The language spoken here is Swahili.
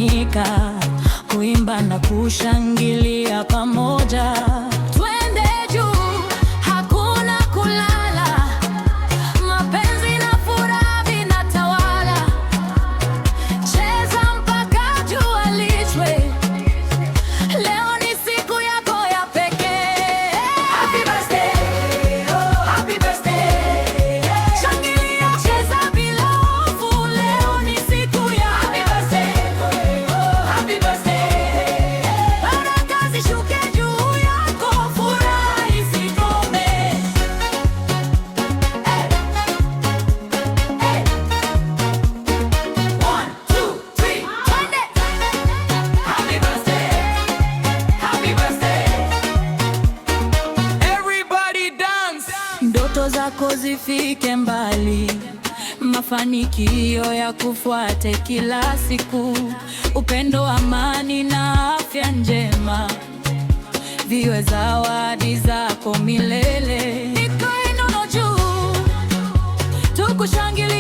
tumekusanyika kuimba na kushangilia pamoja. Twende juu, hakuna kulala, mapenzi na furaha vinatawala. Cheza mpaka jua lichwe, leo ni siku yako ya pekee. Happy birthday, oh, happy birthday. Shangilia, cheza bila hofu, leo ni siku ya happy birthday, oh, happy birthday. Baraka zishuke juu yako, furaha isikome. One, two, three, twende. Happy birthday, happy birthday. Everybody dance. Ndoto zako zifike mbali, mafanikio ya kufuate kila siku. Upendo, amani na afya njema viwe zawadi zako milele. Ikae neno juu, tukushangilie.